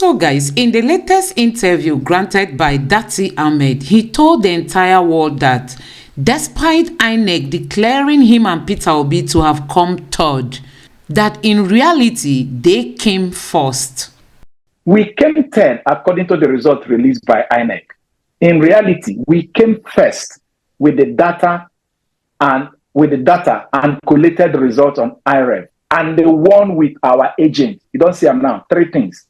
So guys, in the latest interview granted by Dati Ahmed, he told the entire world that despite INEC declaring him and Peter Obi to have come third, that in reality they came first. We came third according to the result released by INEC. In reality, we came first with the data and collated the results on IREV, and the one with our agent. You don't see them now. Three things: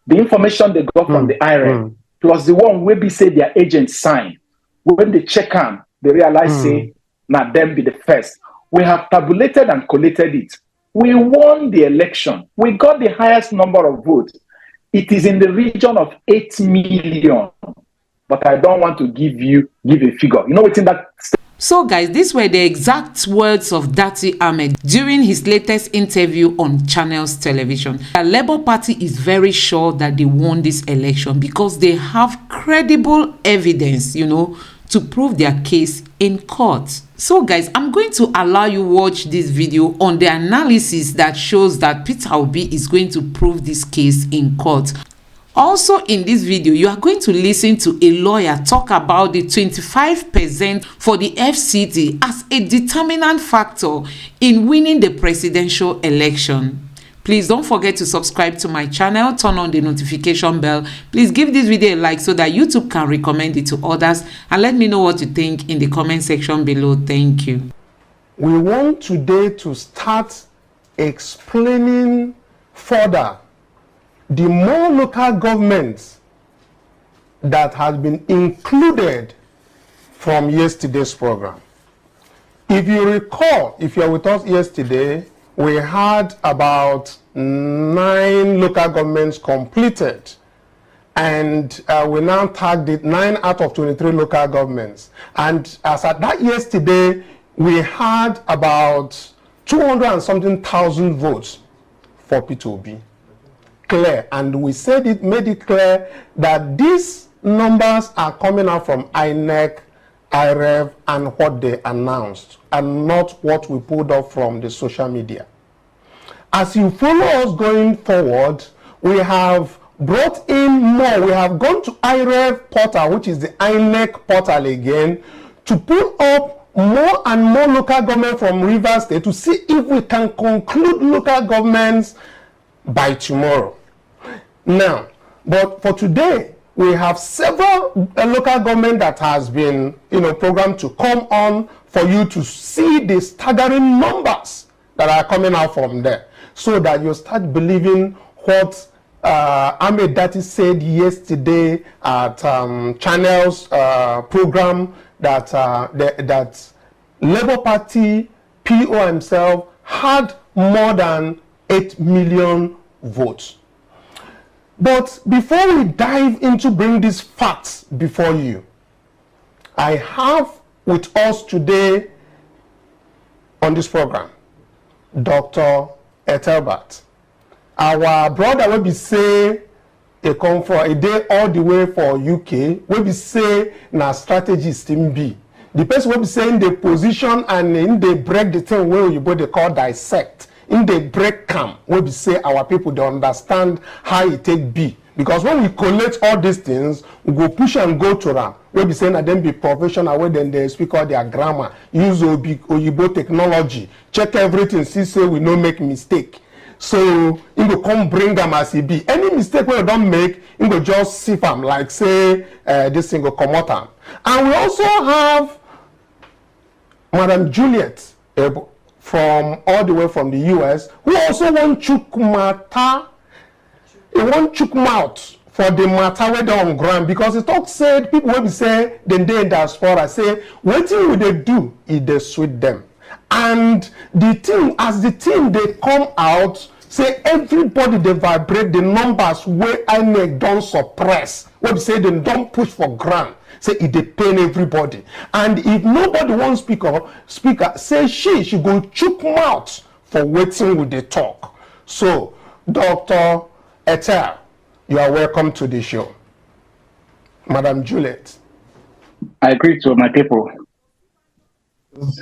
the information they got from the IREV, plus the one where we say their agent signed. When they check them, they realize say now them be the first. We have tabulated and collated it. We won the election. We got the highest number of votes. It is in the region of 8 million. But I don't want to give a figure. You know what's in that? So guys, these were the exact words of Dati Ahmed during his latest interview on Channels Television. The Labour Party is very sure that they won this election because they have credible evidence, to prove their case in court. So guys, I'm going to allow you watch this video on the analysis that shows that Peter Obi is going to prove this case in court. Also in this video, you are going to listen to a lawyer talk about the 25% for the FCT as a determinant factor in winning the presidential election. Please don't forget to subscribe to my channel, turn on the notification bell. Please give this video a like so that YouTube can recommend it to others, and let me know what you think in the comment section below. Thank you. We want today to start explaining further the more local governments that has been included from yesterday's program. If you recall, if you are with us yesterday, we had about 9 local governments completed, and we now tagged it 9 out of 23 local governments. And as at that yesterday, we had about 200 and something thousand votes for Peter Obi. Clear, and we said it, made it clear that these numbers are coming out from INEC, IREV, and what they announced, and not what we pulled up from the social media. As you follow us going forward, we have brought in more. We have gone to IREV portal, which is the INEC portal again, to pull up more and more local government from Rivers State to see if we can conclude local governments by tomorrow. Now, but for today, we have several local government that has been, programmed to come on for you to see the staggering numbers that are coming out from there, so that you start believing what Ahmed Dati said yesterday at Channels program that that Labour Party PO himself had more than 8 million votes. But before we dive into bring these facts before you, I have with us today on this program Dr. Ethelbert, our brother will be say a come for a day all the way for UK, will be say na strategist in B. The person will be saying the position and in they break the thing where you both they call dissect. In the break camp, where we say our people don't understand how it take be. Because when we collect all these things, we go push and go to them. Where we say that them be professional, where then they speak all their grammar, use Oyibo technology, check everything, see say we no make mistake. So you go come bring them as it be. Any mistake where you don't make, you go just see them like say this thing go come out. And we also have Madam Juliet from all the way from the US, who also want Chukwumata, he want Chukwumouth for the matter where they on ground, because it talk said people will be say then they in diaspora say what thing will they do if they sweet them. And the thing, as the team they come out, say everybody they vibrate the numbers where INEC don't suppress, what say they don't push for ground. Say it dey pain everybody, and if nobody wants speaker say she go chook mouth for waiting with the talk. So Dr. Ethel, you are welcome to the show. Madam Juliet. I agree to my people.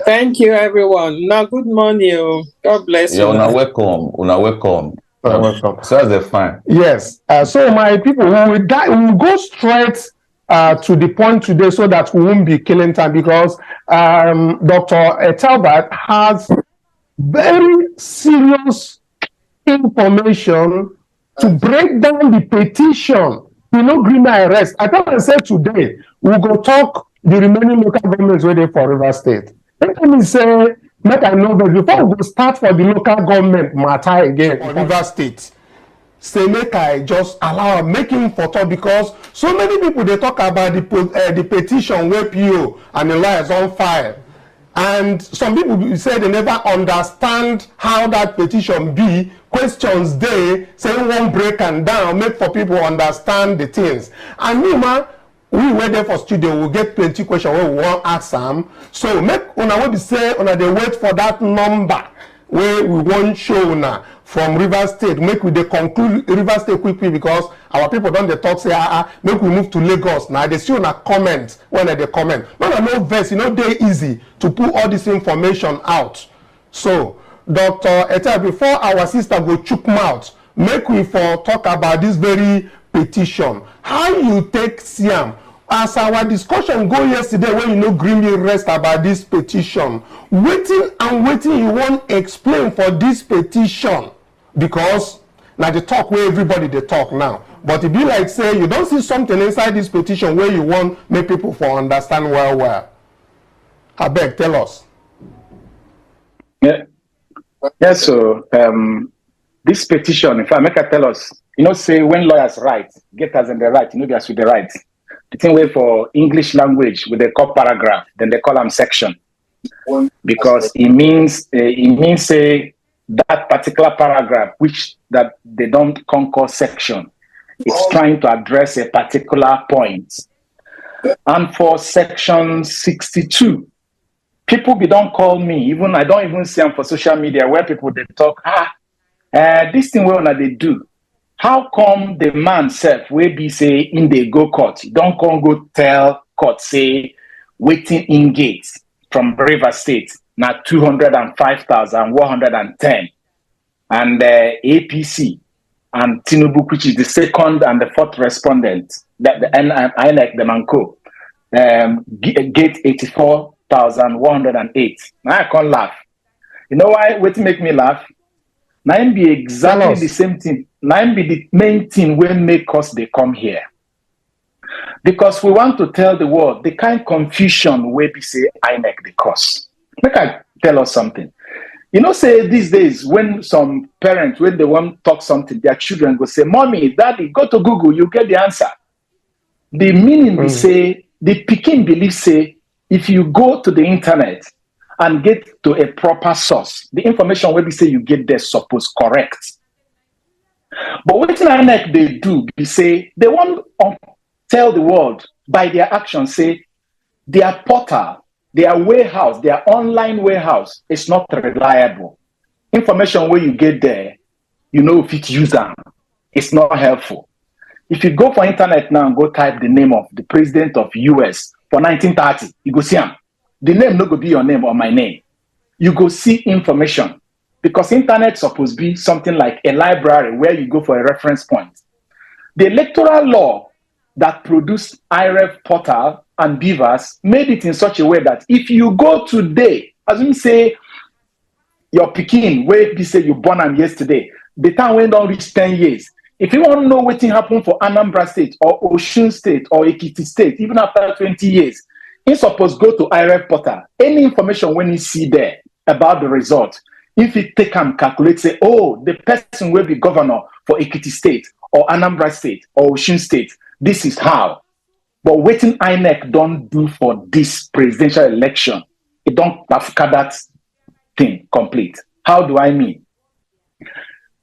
Thank you, everyone. Now, good morning. God bless you. Una welcome. Welcome. So that's fine. Yes. So my people, we will go straight to the point today so that we won't be killing time, because Dr. Talbot has very serious information to break down the petition. You know, green arrest. I thought I said today we go talk the remaining local governments where they for River State. Let me say, make I know, but before we go start for the local government matter again for River State, say make I just allow making for talk, because so many people they talk about the petition where PO and the lawyers on file. And some people say they never understand how that petition be. Questions they say won't break and down, make for people understand the things. And me, man, we were there for studio, we'll get plenty questions where we won't ask them. So make una what be say, una they wait for that number where we won't show now from River State. Make we they conclude River State quickly, because our people don't they talk say make we move to Lagos now. They see on a comment when they comment. No verse, you know they easy to put all this information out. So Dr. Eta, before our sister go chook mouth, make we for talk about this very petition. How you take Siam? As our discussion go yesterday, when you know Greenly rest about this petition, waiting you want explain for this petition, because now the talk where everybody they talk now. But it be like say you don't see something inside this petition where you want make people for understand well. I beg, tell us. Yeah. So this petition, if I make a tell us, you know, say when lawyers write, get us in the right, you know, there's with the right. The thing way for English language with the call paragraph, then they call them section, because it means say that particular paragraph which that they don't conquer section. It's trying to address a particular point. And for section 62, people don't call me, even I don't even see them for social media where people they talk, this thing where they do. How come the man self will be say in the go court? Don't come go tell court say waiting in gates from River State now 205,110, and APC and Tinubu, which is the second and the fourth respondent, that the INEC the Manco gate 84,108. Now I can't laugh. You know why? Wait to make me laugh. Now it be exactly the same thing. Now it be the main thing will make us they come here. Because we want to tell the world the kind of confusion where we say INEC the cause. Make I tell us something. You know, say these days when some parents, when they want to talk something, their children go say, Mommy, Daddy, go to Google, you get the answer. The meaning we say, the Peking belief say, if you go to the internet and get to a proper source, the information where we say you get there supposed correct. But what INEC they do, they say they want to tell the world by their actions, say their portal, their warehouse, their online warehouse is not reliable. Information where you get there, you know if it use them, it's not helpful. If you go for internet now and go type the name of the president of US for 1930, you go see him. The name no go be your name or my name. You go see information, because internet supposed to be something like a library where you go for a reference point. The electoral law that produced IREF portal and Bvas made it in such a way that if you go today, as we say, your Pekin, where you say you born them yesterday, the time when don't reach 10 years. If you want to know what happened for Anambra State or Osun State or Ekiti State, even after 20 years, you suppose go to IREF portal. Any information when you see there about the result, if you take and calculate, say, oh, the person will be governor for Ekiti State or Anambra State or Osun State, this is how. But waiting INEC don't do for this presidential election, it don't have that thing complete. How do I mean?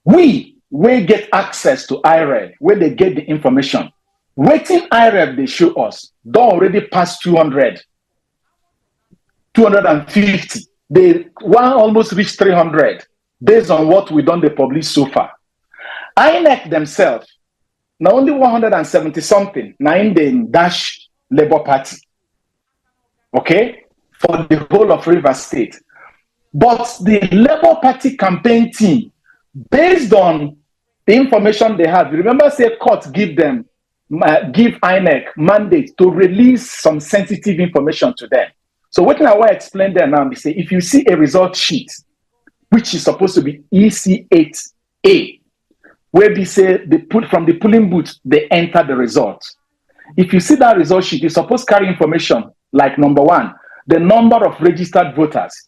We get access to IREF, where they get the information. Waiting IREF, they show us, don't already pass 200, 250. They want almost reach 300 based on what we done they publish so far. INEC themselves, now only 170 something, now in the Dash Labour Party, okay, for the whole of River State. But the Labour Party campaign team, based on the information they have. Remember, say court give INEC mandate to release some sensitive information to them. So what I want to explain there now is say, if you see a result sheet, which is supposed to be EC8A, where they say they put from the polling booth, they enter the result. If you see that result sheet, it's supposed to carry information like number one, the number of registered voters,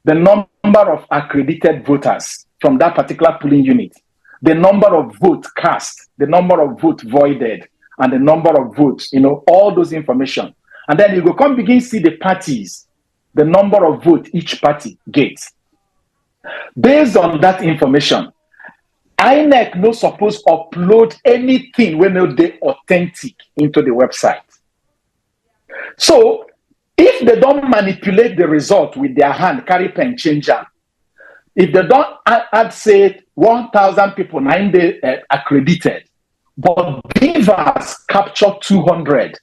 the number of accredited voters from that particular polling unit, the number of votes cast, the number of votes voided, and the number of votes, all those information. And then you go come begin see the parties, the number of votes each party gets. Based on that information, INEC no suppose upload anything when they authentic into the website. So if they don't manipulate the result with their hand, carry pen, change them. If they don't add, say, 1,000 people, 9 accredited, but Bvas capture 200.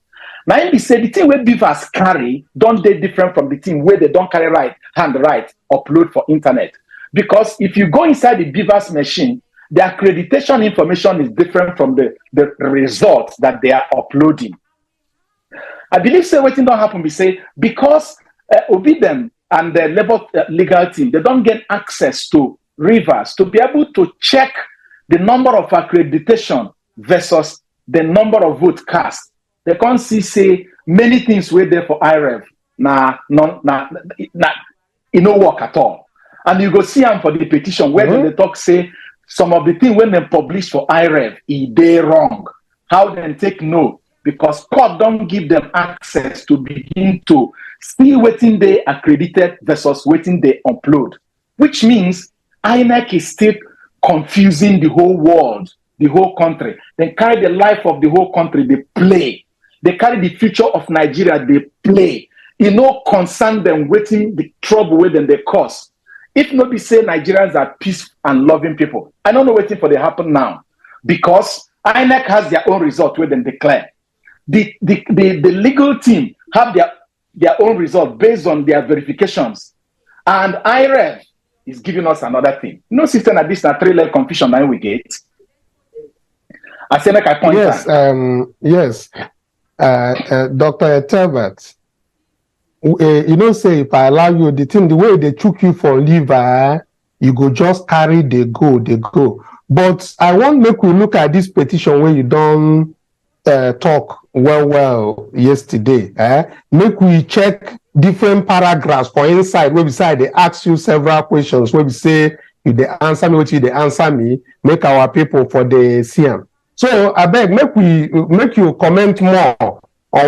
Now, they say the thing where Bvas carry don't they different from the thing where they don't carry hand write, upload for internet. Because if you go inside the Bvas machine, the accreditation information is different from the results that they are uploading. I believe say what don't happen, we say, because Obi them and the legal team, they don't get access to Rivers to be able to check the number of accreditation versus the number of votes cast. They can't say many things were there for IREV. It no work at all. And you go see them for the petition where they talk say some of the things when they publish for IREV, they wrong. How they take no? Because court don't give them access to begin to see waiting they accredited versus waiting they upload, which means INEC is still confusing the whole world, the whole country. They carry the life of the whole country, they play. They carry the future of Nigeria, they play. Concern them waiting the trouble with them they cause. If nobody say Nigerians are peaceful and loving people, I don't know waiting for they happen now, because INEC has their own result where they declare. The legal team have their own result based on their verifications, and IREV is giving us another thing. No system at this 3-level confusion now we get. I say make I point out. Yes, Dr. Telbert. Say if I allow you the way they took you for liver, you go just carry they go. But I want make we look at this petition where you don't talk well yesterday. Make we check different paragraphs for inside where beside they ask you several questions where we say if they answer me what you they answer me, make our people for the CM. So I beg make you comment more on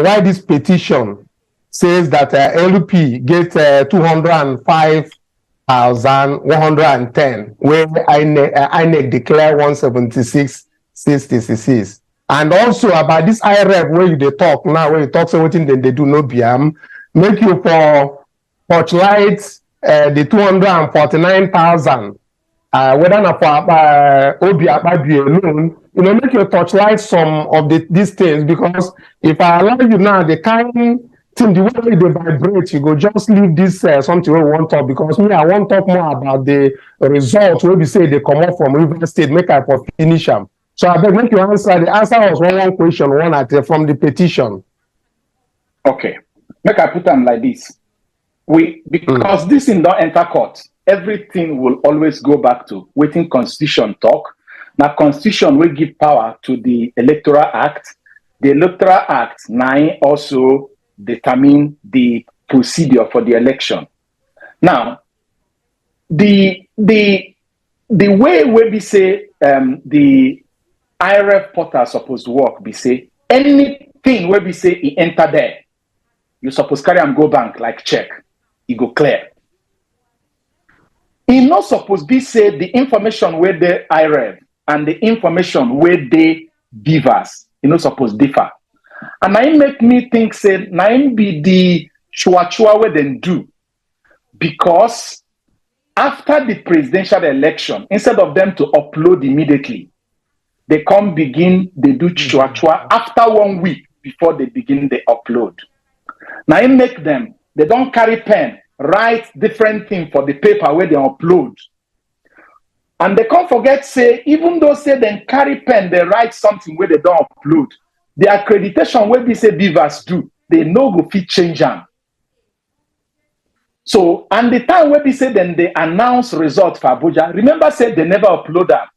why this petition says that LP get 205,110 where INEC declare 176,666. And also about this IREV where you they talk now, where you talk something then they do no BM, make you for torchlight the 249,000. Whether not for Obi alone, make you torchlight some of these things, because if I allow you now, the kind thing, the way they vibrate, you go just leave this something we want to talk, because me, I want to talk more about the results where we say they come up from River State, make I for finish them. So I beg make you answer. The answer was one question, from the petition. Okay. Make I put them like this. Because this in don't enter court, everything will always go back to waiting Constitution talk. Now Constitution will give power to the Electoral Act. The Electoral Act 9 also determine the procedure for the election. Now, the way where we say the IRF portal supposed to work, we say anything where we say it enter there, you supposed carry and go bank like check, it go clear. It not supposed be say the information where the IRF and the information where they Bvas, it not supposed differ. And I make me think say nine be the chua where they do, because after the presidential election, instead of them to upload immediately, they come begin, they do chua after 1 week before they begin the upload. Now I make them, they don't carry pen, write different thing for the paper where they upload. And they can't forget, say, even though say they carry pen, they write something where they don't upload. The accreditation where we say Bvas do, they know go fit change them. So, and the time where we say then they announce results for Abuja, remember say they never upload them.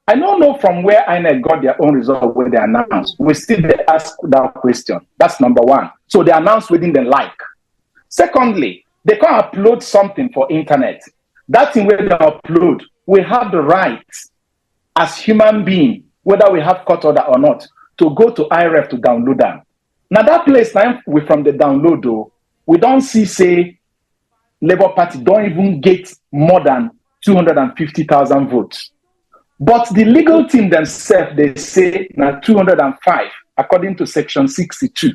I don't know from where INEC got their own result when they announced. We still they ask that question. That's number one. So they announce within the like. Secondly, they can't upload something for internet. That thing where they upload, we have the right as human being, whether we have court order or not, to go to IREF to download them. Now that place now we from the download though, we don't see say Labour Party don't even get more than 250,000 votes. But the legal team themselves, they say now 205, according to section 62.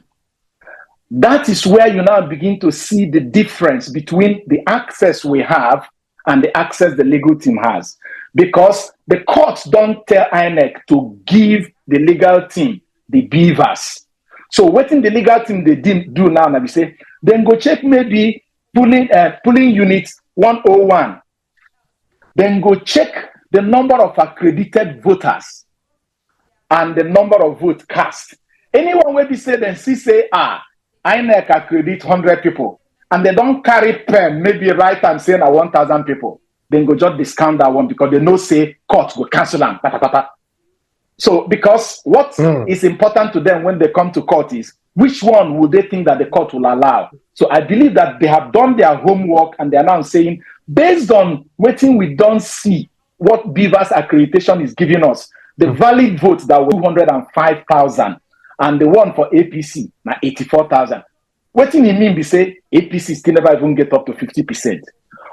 That is where you now begin to see the difference between the access we have and the access the legal team has. Because the courts don't tell INEC to give the legal team the Bvas. So what in the legal team they didn't do now, we say, then go check maybe polling unit 101. Then go check the number of accredited voters and the number of votes cast. Anyone where we say then see say, INEC accredit 100 people and they don't carry pen, maybe write and say 1,000 people. Then go just discount that one because they know say court will cancel them. So because what is important to them when they come to court is which one would they think that the court will allow? So I believe that they have done their homework and they are now saying, based on what we don't see, what Bvas accreditation is giving us, the valid votes that were 205,000 and the one for APC, now 84,000. What do you mean be say APC still never even get up to 50%?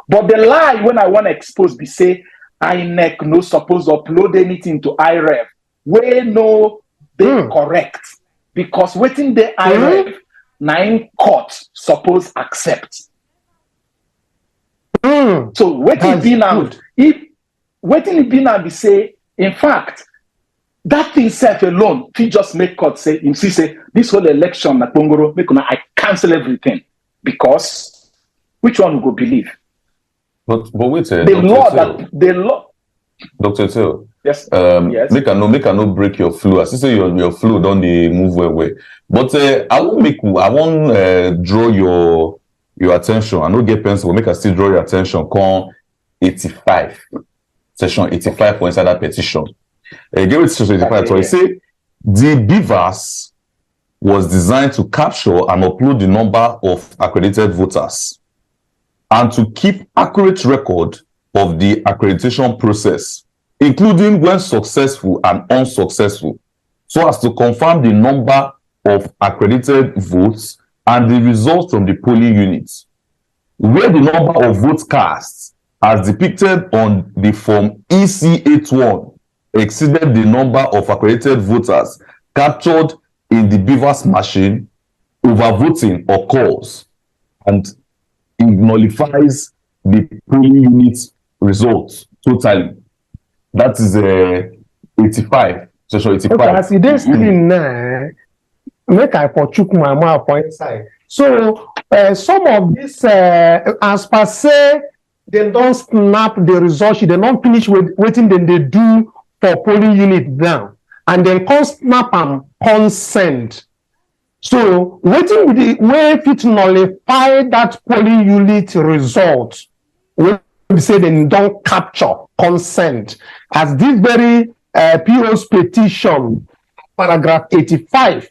But the lie when I want to expose be say INEC no suppose upload anything to IREF, where no they correct. Because waiting the IREF, 9 courts suppose accept. So waiting be now, if waiting it be now be say, in fact, that thing self alone, if you just make court say, you see say, this whole election at Bongoro, I cancel everything. Because which one will go believe? But wait, the law that the law. Dr. Till. Yes. Yes. Make I no break your flow. As you say, your flow don't they move well. But I won't draw your attention. I don't get pencil. Make I still draw your attention. Con 85, section 85 for inside that petition. Give it to section 85. So I say the Bvas was designed to capture and upload the number of accredited voters and to keep accurate record of the accreditation process, including when successful and unsuccessful, so as to confirm the number of accredited votes and the results from the polling units, where the number of votes cast, as depicted on the form EC81, exceeded the number of accredited voters captured in the Bvas machine, overvoting occurs, and it nullifies the polling unit's results totally. That is 85, section 85. Okay, as it is now, make I for chook my mouth point side. So some of this, as per se, they don't snap the result sheet, they don't finish with waiting then they do for polling unit down, and then come snap and consent. So waiting with the way fit nullify that polling unit result, we say they don't capture consent. As this very PO's petition, paragraph 85,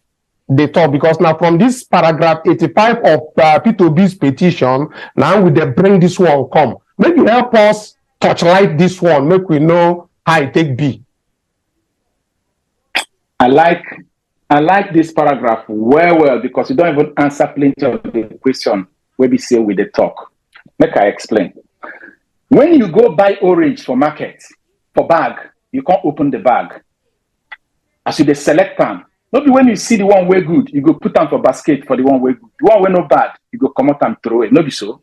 they talk, because now from this paragraph 85 of Peter Obi's petition, now we they bring this one come. Maybe help us touchlight this one, make we know how it take be. I like this paragraph well, because you don't even answer plenty of the question where we say with the talk. Make I explain. When you go buy orange for market, for bag, you can't open the bag. As you select them, not when you see the one way good, you go put them for basket for the one way good. The one way no bad, you go come out and throw it. No be so.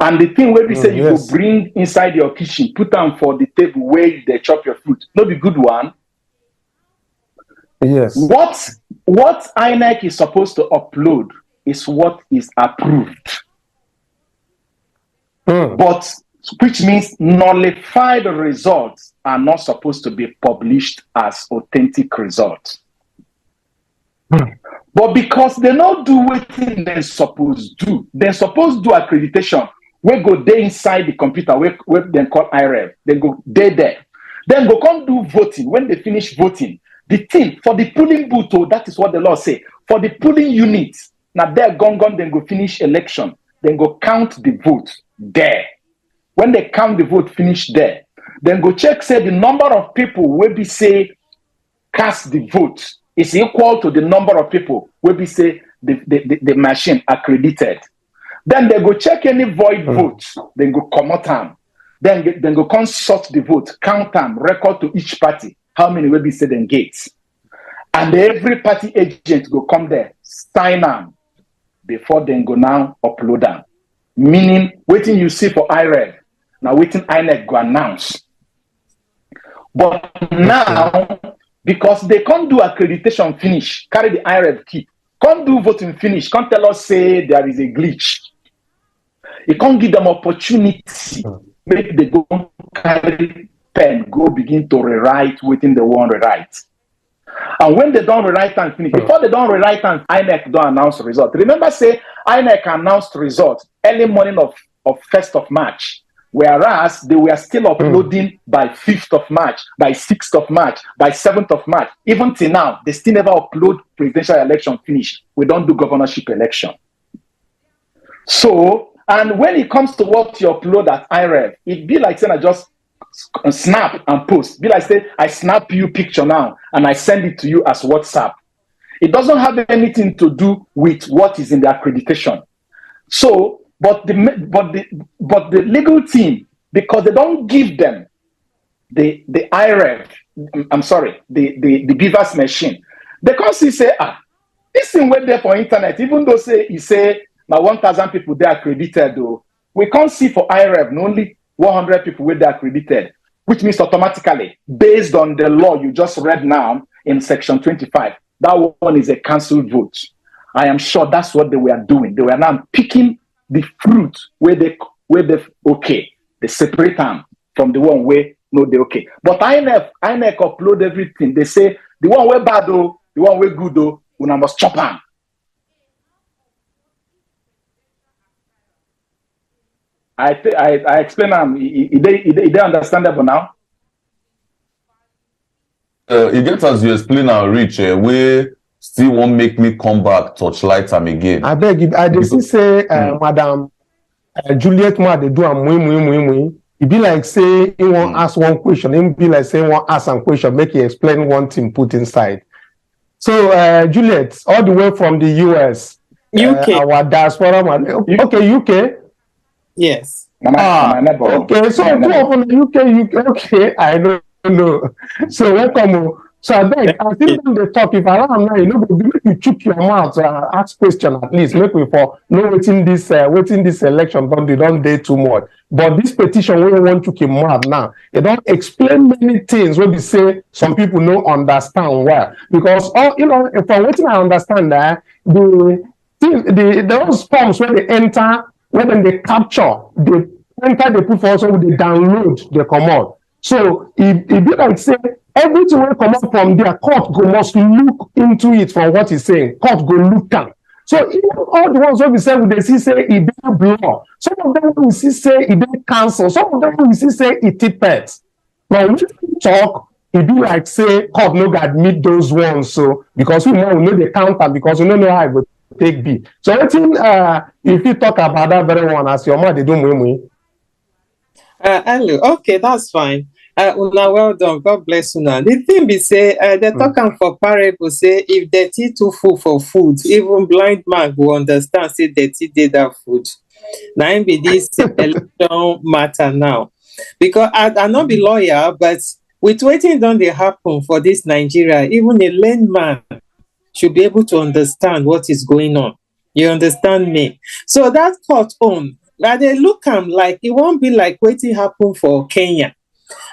And the thing where we say you go bring inside your kitchen, put them for the table where they chop your food. No be good one. Yes. What INEC is supposed to upload is what is approved. But which means nullified results are not supposed to be published as authentic results. But because they don't do what they're supposed to do, they're supposed to do accreditation. We go there inside the computer, we then call IREV. They go there. Then go come do voting. When they finish voting, the thing for the polling booth, that is what the law say. For the polling units, now they're gone, then go finish election. Then go count the vote there. When they count the vote, finish there. Then go check, say the number of people will be say cast the vote is equal to the number of people will be say the machine accredited. Then they go check any void votes. Then go come out them. Then go consult the vote, count them, record to each party how many will be say them gates. And every party agent go come there, sign them before then go now upload them. Meaning, waiting you see for IREV, now waiting INEC go announce. But now, because they can't do accreditation finish, carry the IREV key, can't do voting finish, can't tell us say there is a glitch. It can't give them opportunity. Maybe they go carry pen, go begin to rewrite within the one rewrite. And when they don't rewrite and finish, before they don't rewrite and INEC don't announce the result. Remember, say INEC announced the result early morning of 1st of March, whereas they were still uploading by 5th of March, by 6th of March, by 7th of March. Even till now, they still never upload presidential election finish. We don't do governorship election. So, and when it comes to what you upload at IREV, it be like saying I just snap and post. Be like say I snap you picture now and I send it to you as WhatsApp. It doesn't have anything to do with what is in the accreditation. So, but the legal team, because they don't give them the IREV, I'm sorry, the Bvas machine, they can't say this thing went there for internet, even though he say now 1,000 people they are accredited though. We can't see for IREV only 100 people were there accredited, which means automatically, based on the law you just read now in section 25, that one is a cancelled vote. I am sure that's what they were doing. They were now picking the fruit where they okay. They separate them from the one where no they okay. But INEC upload everything. They say the one where bad though, the one where good though, we must chop them. I explain them. They understandable now. It gets as you explain our reach, we still won't make me come back, touchlight them again. I beg you, I just say, Madam Juliet, they do a it be like say he won't ask one question, it be like say he won't ask some question, make you explain one thing put inside. So Juliet, all the way from the US, UK, our diaspora, okay, UK. Yes. Okay, so two of the UK, okay, I don't know. So welcome. So I beg, I think when they talk, if I am now, you know, you chook your mouth, ask question at least, make me for no waiting this election, but they don't dare too much. But this petition, we want to keep mouth now. They don't explain many things when we say some people don't understand well. Because all you know, from what I understand that those forms when they enter, when they capture, they enter, they put for also they download, they come out. So if you like say everything will come out from there, court must look into it from what he's saying. Court go look at. So even all the ones where we say they see say it didn't blow. Some of them we see say it didn't cancel. Some of them we see say it tipped. But when we talk, it be like say court no go admit those ones. So because we know the counter because we don't know how it would take B. So I think if you talk about that very one as your mother they do me. Hello. Okay, that's fine. Una well done. God bless you. Now the thing be say they talking for parable say if dirty too full for food, even blind man will understand say dirty did that food. Now be this election matter now because I not be lawyer, but with waiting done they happen for this Nigeria, even a layman should be able to understand what is going on. You understand me? So that court on. Now they look like it won't be like waiting happen for Kenya.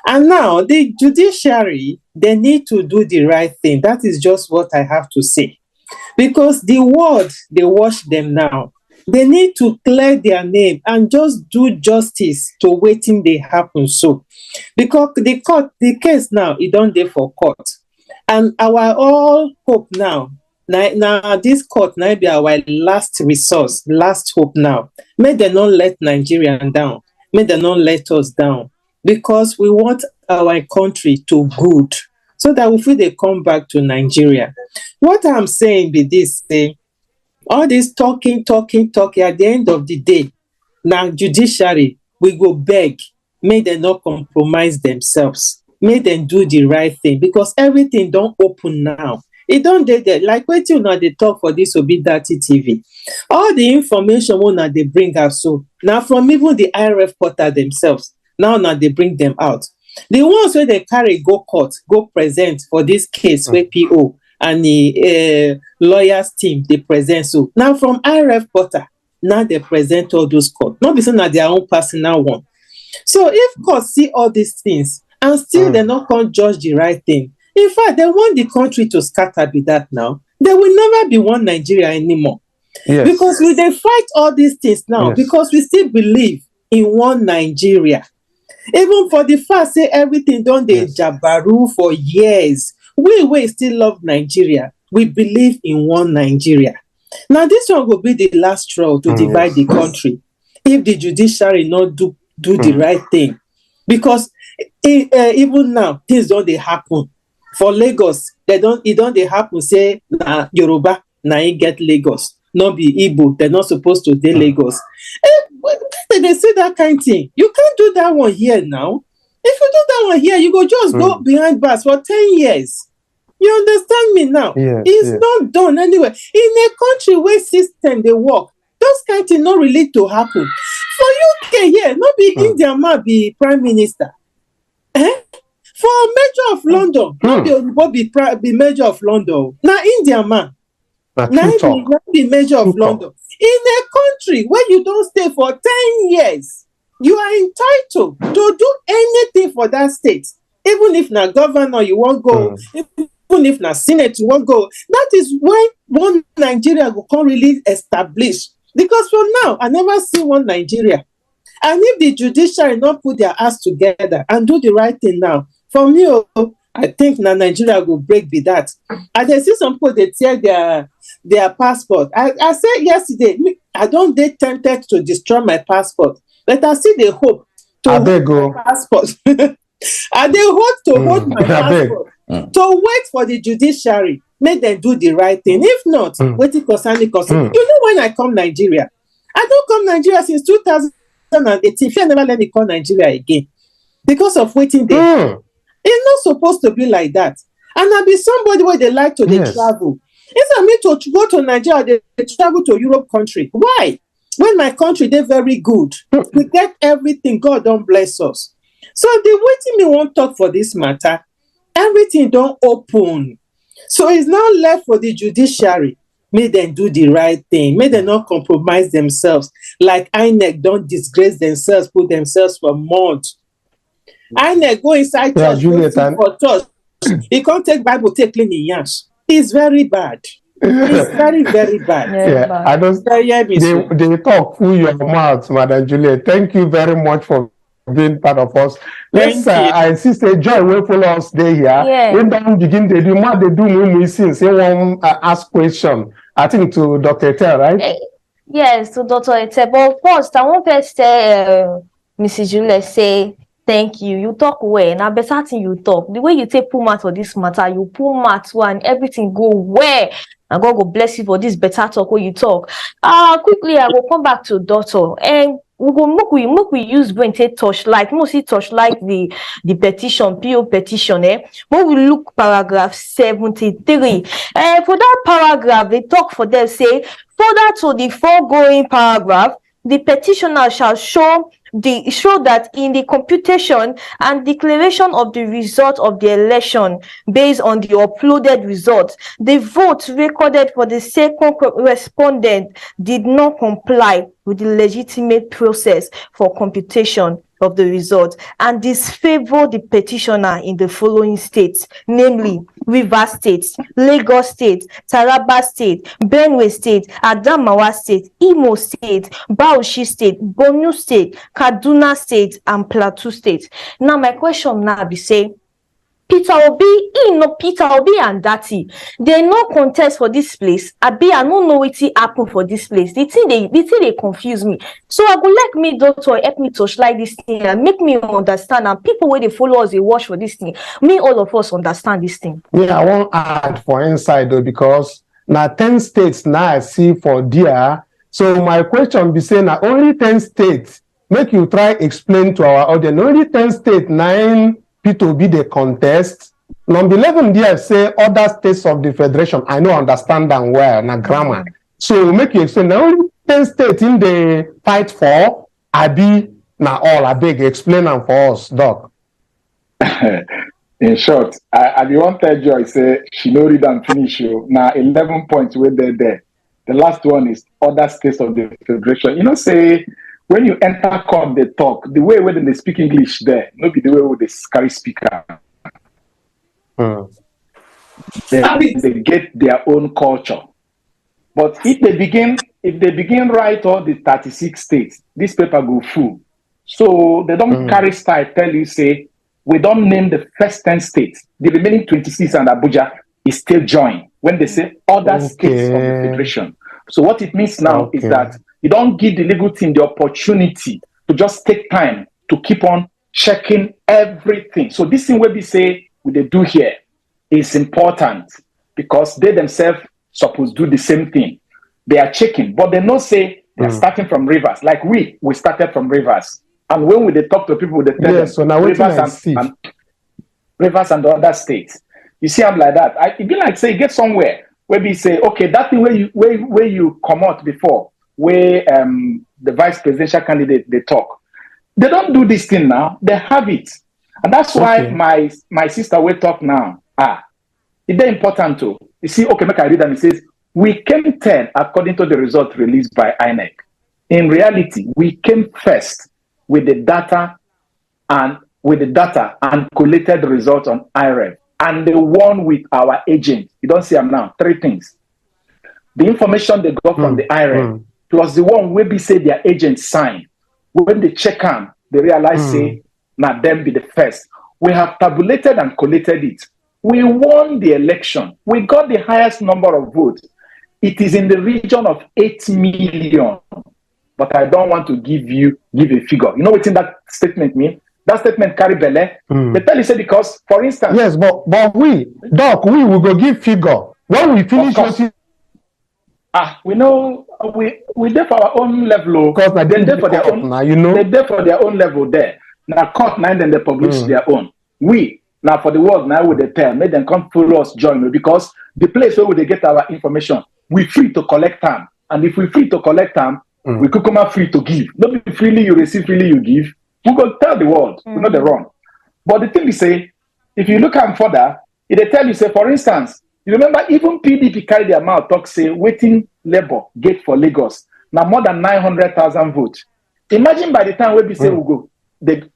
And now the judiciary, they need to do the right thing. That is just what I have to say. Because the world, they watch them now. They need to clear their name and just do justice to wetin dey happen so. Because the case now, e don dey for court. And our all hope now, now this court now be our last resource, last hope now. Make dem not let Nigerian down. Make dem not let us down. Because we want our country to good. So that we fit dey come back to Nigeria. What I'm saying be this, say, all this talking, at the end of the day, now judiciary, we go beg, make them not compromise themselves, make them do the right thing, because everything don't open now. It don't dey there. Like wetin una dey talk for this Obi-Dat TV. All the information una they bring out so now from even the IRF portal themselves, now they bring them out. The ones where they carry go court, go present for this case where PO and the lawyers team they present so now from IRF portal, now they present all those court, not because na their own personal one. So if court see all these things and still they not can judge the right thing, in fact they want the country to scatter be that now, there will never be one Nigeria anymore. Yes. Because we they fight all these things now, yes, because we still believe in one Nigeria. Even for the fact say everything done the jabaru for years, we still love Nigeria. We believe in one Nigeria. Now this one will be the last straw to divide the country if the judiciary not do the right thing. Because even now things don't they happen. For Lagos, it don't they happen say Yoruba na he get Lagos, not be Igbo, they're not supposed to do Lagos. They say that kind of thing. You can't do that one here now. If you do that one here, you go just go behind bars for 10 years. You understand me now? Yes, it's not done anyway. In a country where system they work, those kind of things not really to happen. For UK here, not be India man be prime minister. For Major of London, not be Major of London. Now India man. Now be Major of London. In a country where you don't stay for 10 years, you are entitled to do anything for that state. Even if na governor you won't go, even if na Senate you won't go. That is when one Nigeria will come really establish. Because for now, I never see one Nigeria. And if the judiciary not put their ass together and do the right thing now, for me, I think na Nigeria will break be that. And I see some people they tear their passport. I said yesterday, I don't get tempted to destroy my passport, but I see the hope to hold my passport. And they hope to hold my passport to wait for the judiciary, make them do the right thing. If not, waiting concerning. You know when I come Nigeria, I don't come Nigeria since 2018. Fear never let me come Nigeria again because of waiting there. It's not supposed to be like that. And I be somebody where they like to travel. Instead of me to go to Nigeria, they travel to Europe country. Why? When my country, they're very good. We get everything. God don't bless us. So the waiting me won't talk for this matter. Everything don't open. So it's now left for the judiciary. May them do the right thing. May they not compromise themselves. Like INEC don't disgrace themselves, put themselves for mud. INEC go inside church, for church. He can't take Bible, take clean in yash. It's very bad. It's very, very bad. I don't. They talk through your mouth, Madam Juliet. Thank you very much for being part of us. Let's I see say Joy will follow us there here. Yeah. When don't begin to do what they do when we see say one ask question. I think to Dr. Ete, right? Yes, to Dr. Ete. But first, I want to say, Mrs. Juliet, say thank you. You talk well. Now, better thing you talk. The way you take pull mat for this matter, you pull mat and everything go well. And God will bless you for this better talk when you talk. Quickly, I will come back to Doctor. And we go make we use brain take torchlight. Mostly torchlight the petition, PO petition. When we look paragraph 73. For that paragraph, they talk for them, say, further to the foregoing paragraph, the petitioner shall show that in the computation and declaration of the result of the election based on the uploaded results, the vote recorded for the second respondent did not comply with the legitimate process for computation of the result and disfavor the petitioner in the following states, namely Rivers State, Lagos State, Taraba State, Benue State, Adamawa State, Imo State, Bauchi State, Borno State, Kaduna State, and Plateau State. Now, my question now be say, Peter Obi, Peter Obi and Dati, they no contest for this place. I don't know what happen for this place. The thing they confuse me. So I would like me, doctor, help me to slide this thing and make me understand. And people where they follow us, they watch for this thing. Me, all of us understand this thing. Yeah, I won't add for inside though, because now 10 states now I see for there. So my question be saying now only 10 states. Make you try explain to our audience. Only 10 states, 9 Peter Obi the contest. Number 11 there say other states of the federation. I know understand them well, na grammar. So make you explain. Now only 10 states in the fight for Abi na all. I beg explain them for us, Doc. In short, I want to tell Joy say she no read and finish you. Now 11 points where they're there. The last one is other states of the federation. You know, say when you enter court, they talk. The way when they speak English there, not be the way when they carry speaker. They get their own culture. But if they begin write all the 36 states, this paper go full. So they don't carry style tell you, say, we don't name the first 10 states. The remaining 26 and Abuja is still joined when they say other states of the federation. So what it means now is that you don't give the legal team the opportunity to just take time to keep on checking everything. So this thing where we say what they do here is important because they themselves supposed to do the same thing. They are checking, but they not say they're starting from Rivers. Like we started from Rivers. And when they talk to people, they tell them so now Rivers and the other states. You see, I'm like that. It be like say get somewhere where we say, okay, that thing where you come out before, where the vice presidential candidate they talk. They don't do this thing now. They have it, and that's why my sister will talk now. It's very important too. You see, okay, make I read and it says we came 10 according to the result released by INEC. In reality, we came first with the data and collated the results on IREV and the one with our agent. You don't see them now. 3 things: the information they got from the IREV plus the one where we say their agent signed. When they check on, they realize say now them be the first. We have tabulated and collated it. We won the election. We got the highest number of votes. It is in the region of 8 million. But I don't want to give a figure. You know what that statement mean? That statement carry belle. They tell you say because, for instance. Yes, but we will go give figure. When we finish we know we there for our own level. Because they there for their own. Now, you know. They there for their own level there. Now court now then they publish their own. We now for the world now with the tell, make them come follow us join because the place where they get our information, we free to collect them. And if we free to collect them, we could come out free to give. Not be freely you receive, freely you give. We go tell the world, we know the wrong. But the thing is say, if you look at further, it they tell you say, for instance, you remember even PDP carry their mouth talk say waiting labor gate for Lagos. Now more than 900,000 votes. Imagine by the time we say we go, the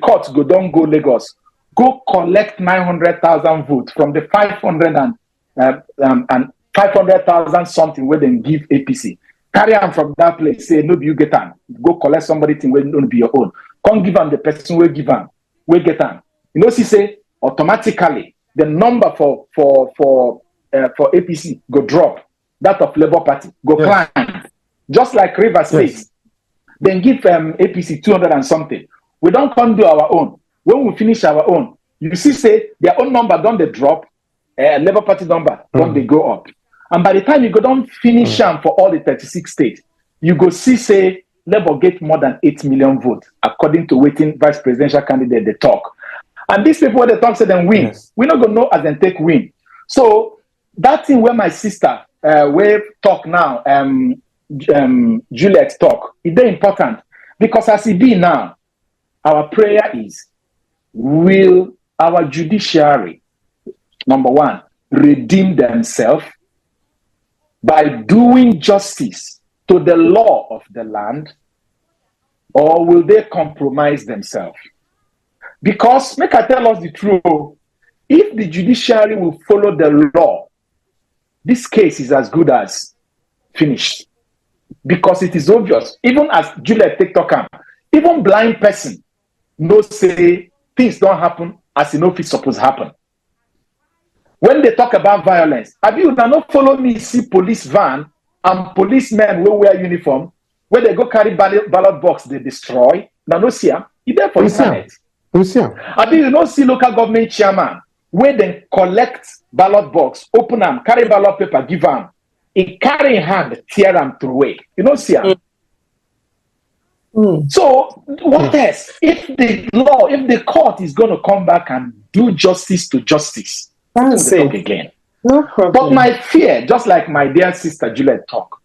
courts don't go Lagos, go collect 900,000 votes from the 500,000 something where they give APC. Carry on from that place, say no, you get on. Go collect somebody thing where don't be your own. Come give them the person where give them, where get on. You know, she say automatically the number for APC go drop. That of Labour Party go climb. Just like Rivers State, then give APC 200 and something. We don't come do our own. When we finish our own, you see, say their own number don't they drop, Labour Party number don't they go up. And by the time you go down finish them for all the 36 states, you go see, say, Labour get more than 8 million votes, according to waiting vice presidential candidate they talk. And these people, when they talk, say them win. Yes. We're not going to know as they take win. So that thing where my sister, we talk now, Juliet talk, it's very important. Because as it be now, our prayer is, will our judiciary, number one, redeem themselves by doing justice to the law of the land, or will they compromise themselves? Because, make I tell us the truth, if the judiciary will follow the law, this case is as good as finished. Because it is obvious, even as Juliet TikToker, even blind person knows say things don't happen as you know it's supposed to happen. When they talk about violence, have you not follow me see police van and policemen will wear uniform, where they go carry ballot box, they destroy? Now no see them. You there for internet. Have you not see local government chairman where they collect ballot box, open them, carry ballot paper, give them. He carry in hand, tear them through away. You know, see them. So what else? If the law, if the court is going to come back and do justice to justice, that's it again. No problem. But my fear, just like my dear sister Juliet talk,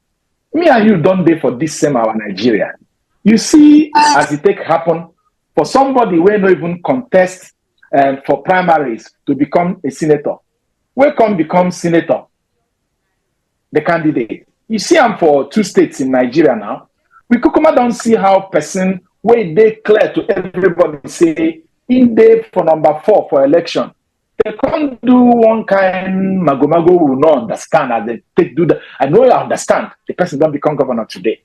me and you don't dey for this same our Nigeria. You see, as it take happen for somebody where no even contest for primaries to become a senator, where come become senator, the candidate. You see, I'm for 2 states in Nigeria now. We kukuma don't see how person where they clear to everybody say in day for number 4 for election. They can't do one kind magomago will not understand as they do that. I know you understand. The person don't become governor today.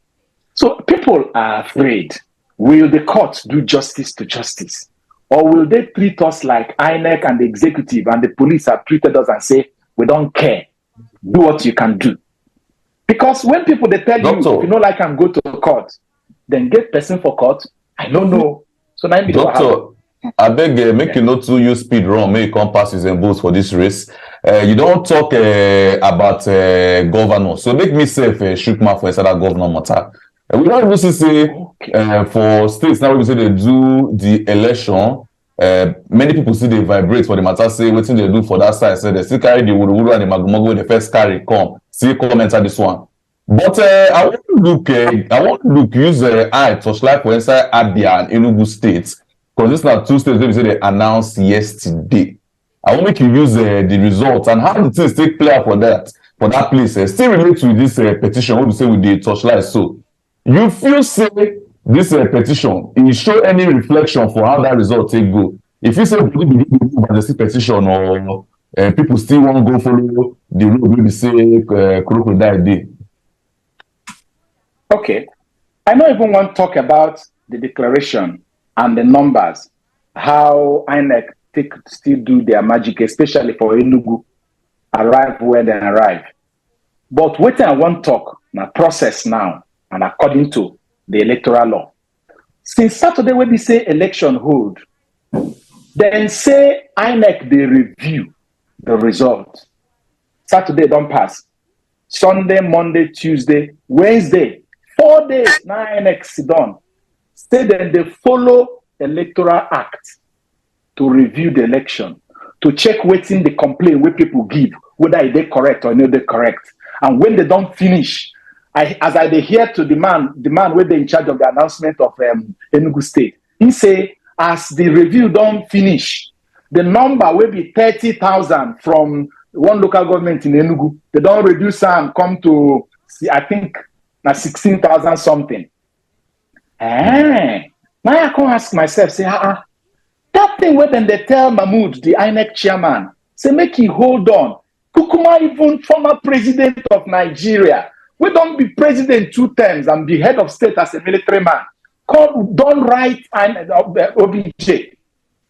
So people are afraid. Will the court do justice to justice? Or will they treat us like INEC and the executive and the police have treated us and say, we don't care. Do what you can do. Because when people they tell you, if you don't like and go to court, then get person for court. I don't know. So now Doctor, I beg make you not to use speed run, make you come pass his votes for this race. You don't talk about governor. So make me say shoot mouth for inside that governor matter. We don't even say for states now we say they do the election. Many people see they vibrate for the matter, say what thing they do for that side. So they still carry the wuru and the magomago, the first carry come. See come enter this one. But I want to look use eye touchlight for inside Abia and Enugu states. Because these are 2 states they say they announced yesterday. I want make you use the results and how the things take play for that place. Still relate to this petition. What we say with the touchlight. So you feel say this petition, it show any reflection for how that result take go. If you say people begin to move on the petition or people still want to go follow the road we say crocodile day. Okay. I don't even want to talk about the declaration and the numbers, how INEC still do their magic, especially for Enugu, arrive where they arrive. But what I want to talk, now process now, and according to the electoral law. Since Saturday when they say election hold, then say INEC they review the result. Saturday don't pass. Sunday, Monday, Tuesday, Wednesday, 4 days now INEC sit down. Say that they follow Electoral Act to review the election, to check waiting the complaint where people give, whether they correct or not they correct. And when they don't finish, as I hear to the man where they in charge of the announcement of Enugu State, he say, as the review don't finish, the number will be 30,000 from one local government in Enugu. They don't reduce and come to, I think, 16,000 something. Now I can ask myself, say, that thing where then they tell Mahmoud, the INEC chairman, say, make he hold on. Kukuma, even former president of Nigeria, we don't be president 2 terms and be head of state as a military man. Don't write OBJ,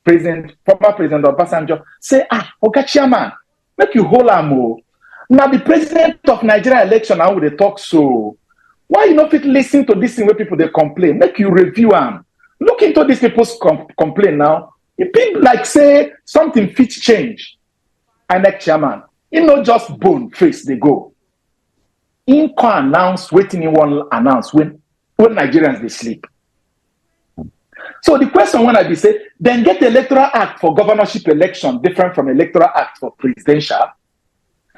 former president of Obasanjo, say, okay, chairman, make you hold on. Now the president of Nigeria election, how would they talk so? Why you not fit listen to this thing where people they complain? Make you review them. Look into these people's complaint now. If people like say something fit change, INEC chairman, you know just bone face they go. In can announce waiting in one announce when Nigerians they sleep. So the question when I be say, then get the electoral act for governorship election different from electoral act for presidential.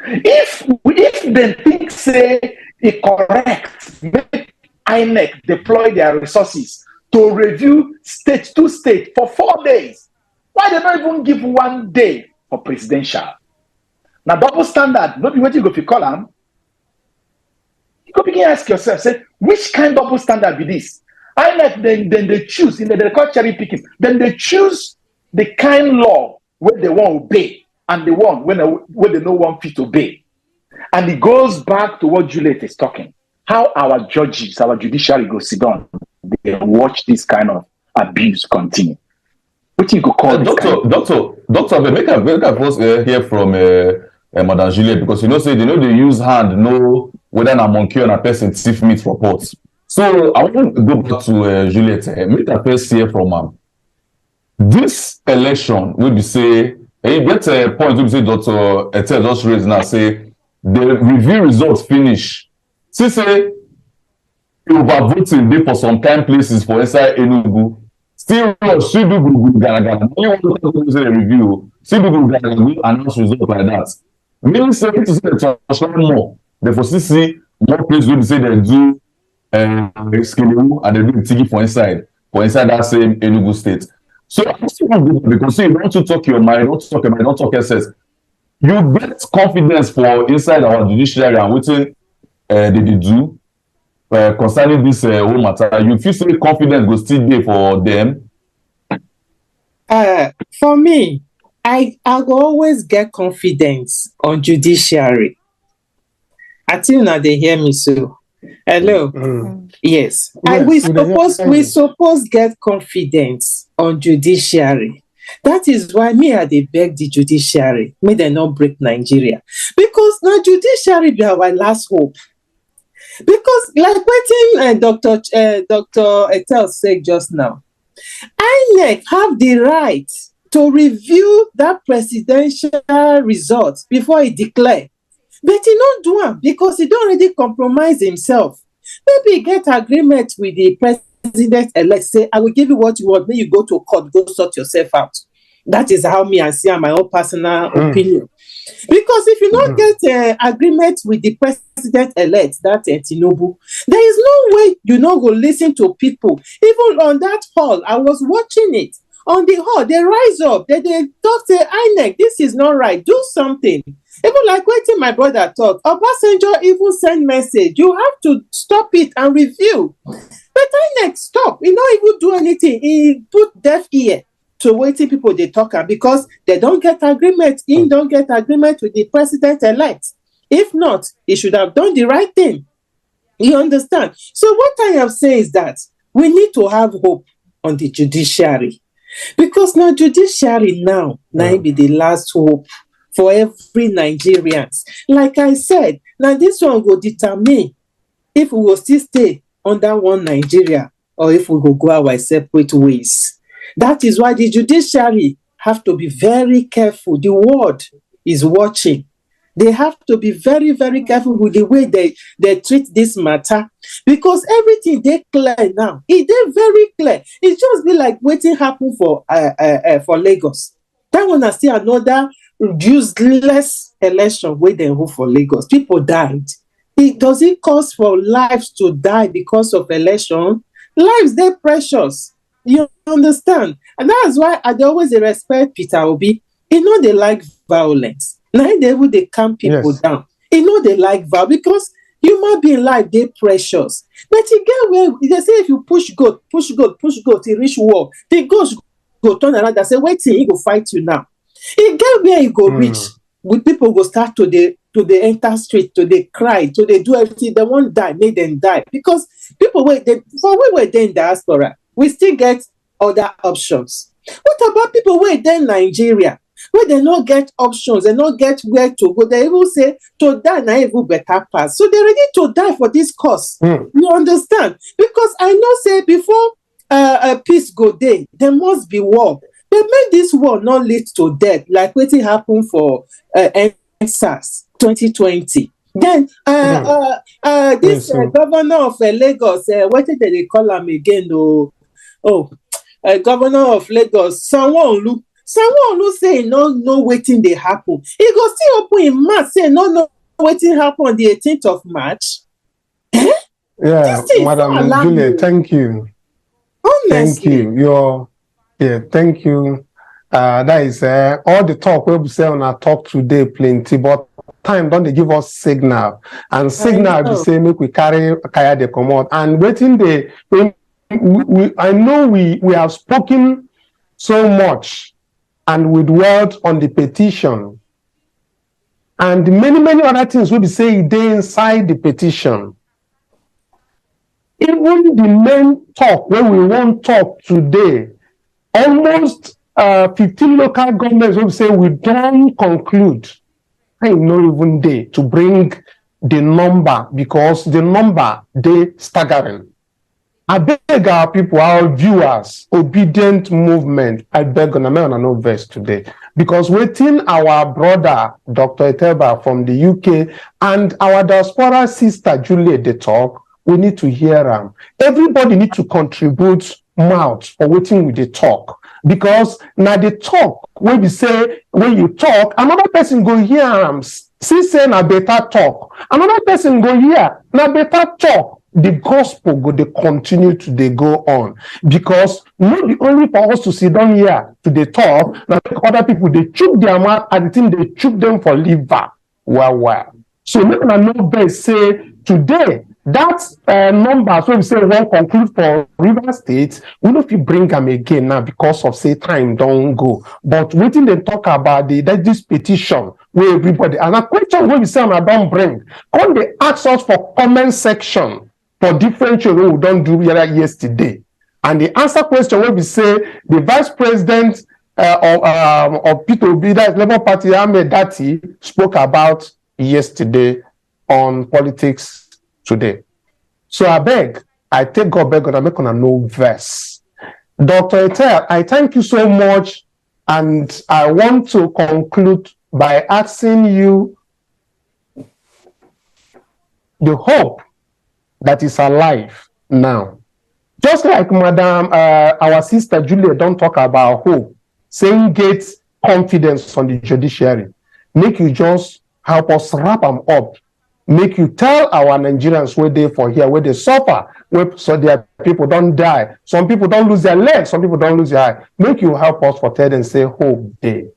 If they think say it correct, make INEC deploy their resources to review state to state for 4 days. Why they not even give 1 day for presidential? Now double standard, not be what you go to call them. You go begin ask yourself, say, which kind of double standard be this? INEC then they choose, they call cherry picking. Then they choose the kind law where they want to obey and the one where they no one fit obey. And it goes back to what Juliet is talking. How our judges, our judiciary go sit down, they watch this kind of abuse continue. What you could call Doctor, make I first hear from Madam Juliet, because say they use hand know whether a monkey or a person thief meat reports. So I want to go back to Juliet. Make I first hear from her. This election will be say, you get a point to say Dr. Etel just raised now, say the review results finish. See, say overvoting dey for some kind places for inside Enugu. Still do review. Still do announce results like that. Meaning say to say the transfer more. Therefore, see more places will say they do Skelewu and they do Tigi for inside that same Enugu state. So I still want to go because you want to talk your mind, don't talk excess. You get confidence for inside our judiciary and waiting they do concerning this whole matter. You feel so confident go still there for them? For me, I go always get confidence on judiciary. I think now they hear me so. Hello. Yes. We suppose get confidence on judiciary. That is why I dey beg the judiciary, may they not break Nigeria. Because now judiciary be our last hope. Because like what Dr. Etel said just now, INEC have the right to review that presidential results before he declare. But he don't do it because he don't already compromise himself. Maybe get agreement with the president-elect, say, I will give you what you want, then you go to court, go sort yourself out. That is how me I see my own personal opinion. Because if you don't get agreement with the president-elect, that Tinubu, there is no way you not go listen to people. Even on that hall, I was watching it. On the hall, they rise up. They talk, say, INEC, this is not right. Do something. Even like waiting my brother talk, Obasanjo even send message. You have to stop it and review. But INEC stop. He not even do anything. He put deaf ear to waiting people they talk because they don't get agreement. He don't get agreement with the president-elect. If not, he should have done the right thing. You understand? So what I have said is that we need to have hope on the judiciary. Because now judiciary now be the last hope for every Nigerian. Like I said, now this one will determine if we will still stay under one Nigeria or if we will go our separate ways. That is why the judiciary have to be very careful. The world is watching. They have to be very, very careful with the way they treat this matter. Because everything they clear now. It is very clear. It just be like waiting happen for Lagos. That one is still another useless election where they hold for Lagos. People died. Does it cost for lives to die because of election? Lives, they're precious. You understand? And that's why I always respect Peter Obi. He know they like violence. Now they calm people down. He know they like violence because human being life, they precious. But you get where they say if you push goat, to reach war, the ghost go turn around and say, wait till he go fight you now. He get where he go reach. With people go start to the enter street, to they cry, to they do everything. They won't die, make them die. Because people we were there in diaspora, we still get other options. What about people who are there in Nigeria? Where they not get options, they not get where to go. They even say to die na even better pass. So they're ready to die for this cause. You understand? Because I know say before peace go day, there must be war. But make this war not lead to death, like what happened for SARS 2020. Then this governor of Lagos, what did they call him again? Governor of Lagos, Sanwo-Olu say no waiting they happen. He go still open in March, say no waiting happen on the 18th of March. Yeah, Madam Juliet, thank you. Honestly. Thank you. Thank you. That is all the talk we say on our talk today plenty, but time don't they give us signal. And signal we say make we carry the command and waiting the I know we have spoken so much and with words on the petition, and many other things will be saying they inside the petition. Even the main talk when we want talk today, almost 15 local governments will say we don't conclude. I know even they to bring the number, because the number they staggering. I beg our people, our viewers, obedient movement, I beg on a no verse today. Because within our brother, Dr. Eteba from the UK, and our diaspora sister, Juliet, they talk, we need to hear them. Everybody need to contribute mouth for waiting with the talk. Because now the talk, when we say, when you talk, another person go hear them. See, say na better talk. Another person go hear, na better talk. The gospel go they continue to they go on, because not the only for us to sit down here to the talk, now other people they choke their mouth and the thing they choke them for liver. Wow. So make a number say today that number, so we say one conclude for River State, we know if you bring them again now because of say time don't go. But waiting they talk about this petition where everybody, and a question where we say I don't bring, all they ask us for comment section for different children we don't do yesterday. And the answer question where we say the Vice President of Peter Obi, that Labour Party, Ahmed Dati, spoke about yesterday on politics today. So I take God back and I make on a no verse. Dr. Etel, I thank you so much, and I want to conclude by asking you the hope that is alive now. Just like Madam, our sister Julia don't talk about hope, saying get confidence on the judiciary. Make you just help us wrap them up. Make you tell our Nigerians where they for here, where they suffer, where so their people don't die. Some people don't lose their legs, some people don't lose their eye. Make you help us for tell and say hope day.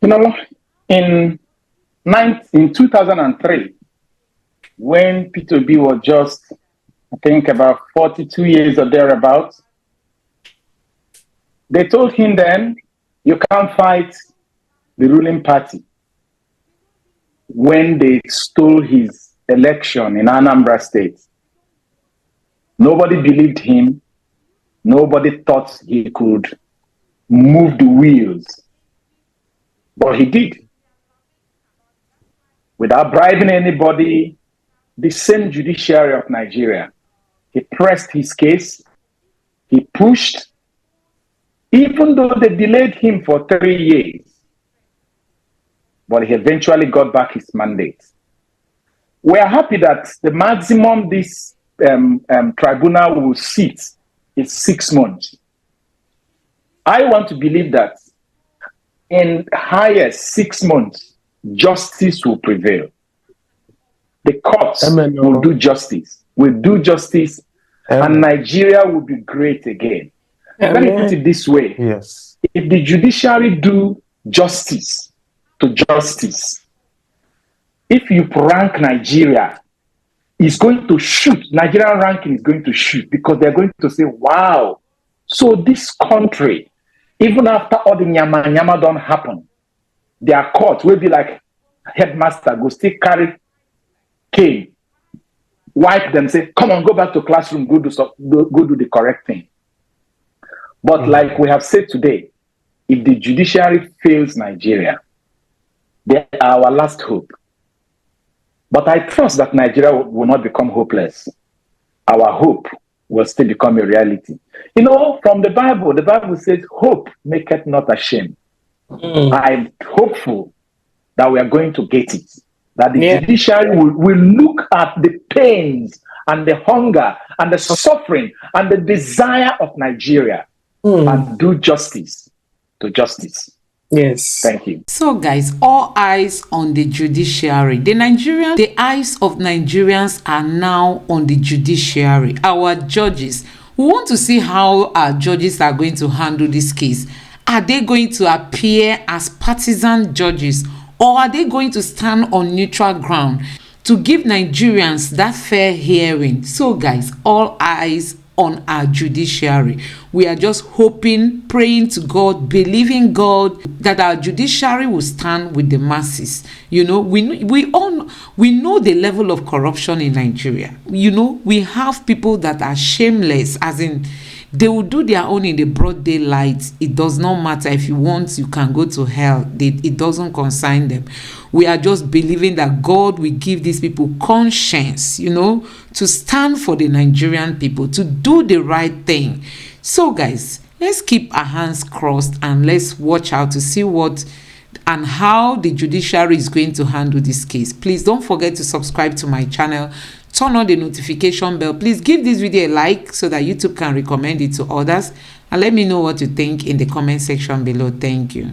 You know, in 2003, when Peter Obi was just, I think, about 42 years or thereabouts, they told him then, you can't fight the ruling party. When they stole his election in Anambra State, nobody believed him. Nobody thought he could move the wheels. But he did. Without bribing anybody, the same judiciary of Nigeria, he pressed his case, he pushed, even though they delayed him for 3 years. But he eventually got back his mandate. We are happy that the maximum this tribunal will sit is 6 months. I want to believe that in highest 6 months, justice will prevail. The courts will do justice, and Nigeria will be great again. Let me put it this way. Yes. If the judiciary do justice to justice, if you rank Nigeria, it's going to shoot. Nigerian ranking is going to shoot, because they're going to say, wow, so this country, even after all the nyama don't happen, their court will be like headmaster, go still carry cane, wipe them, say, come on, go back to classroom, go do the correct thing. But like we have said today, if the judiciary fails Nigeria, they are our last hope. But I trust that Nigeria will not become hopeless. Our hope will still become a reality. You know, from the Bible says, hope maketh not ashamed. I'm hopeful that we are going to get it. That the judiciary will look at the pains and the hunger and the suffering and the desire of Nigeria and do justice to justice. Yes. Thank you. So guys, all eyes on the judiciary. The eyes of Nigerians are now on the judiciary. Our judges. We want to see how our judges are going to handle this case. Are they going to appear as partisan judges, or are they going to stand on neutral ground? to give Nigerians that fair hearing. So guys, all eyes on our judiciary. We are just hoping, praying to God, believing God that our judiciary will stand with the masses. You know, we know the level of corruption in Nigeria. You know, we have people that are shameless, as in they will do their own in the broad daylight. It does not matter. If you want, you can go to hell. It doesn't concern them. We are just believing that God will give these people conscience, you know, to stand for the Nigerian people, to do the right thing. So guys, let's keep our hands crossed and let's watch out to see what and how the judiciary is going to handle this case. Please don't forget to subscribe to my channel. Turn on the notification bell. Please give this video a like so that YouTube can recommend it to others. And let me know what you think in the comment section below. Thank you.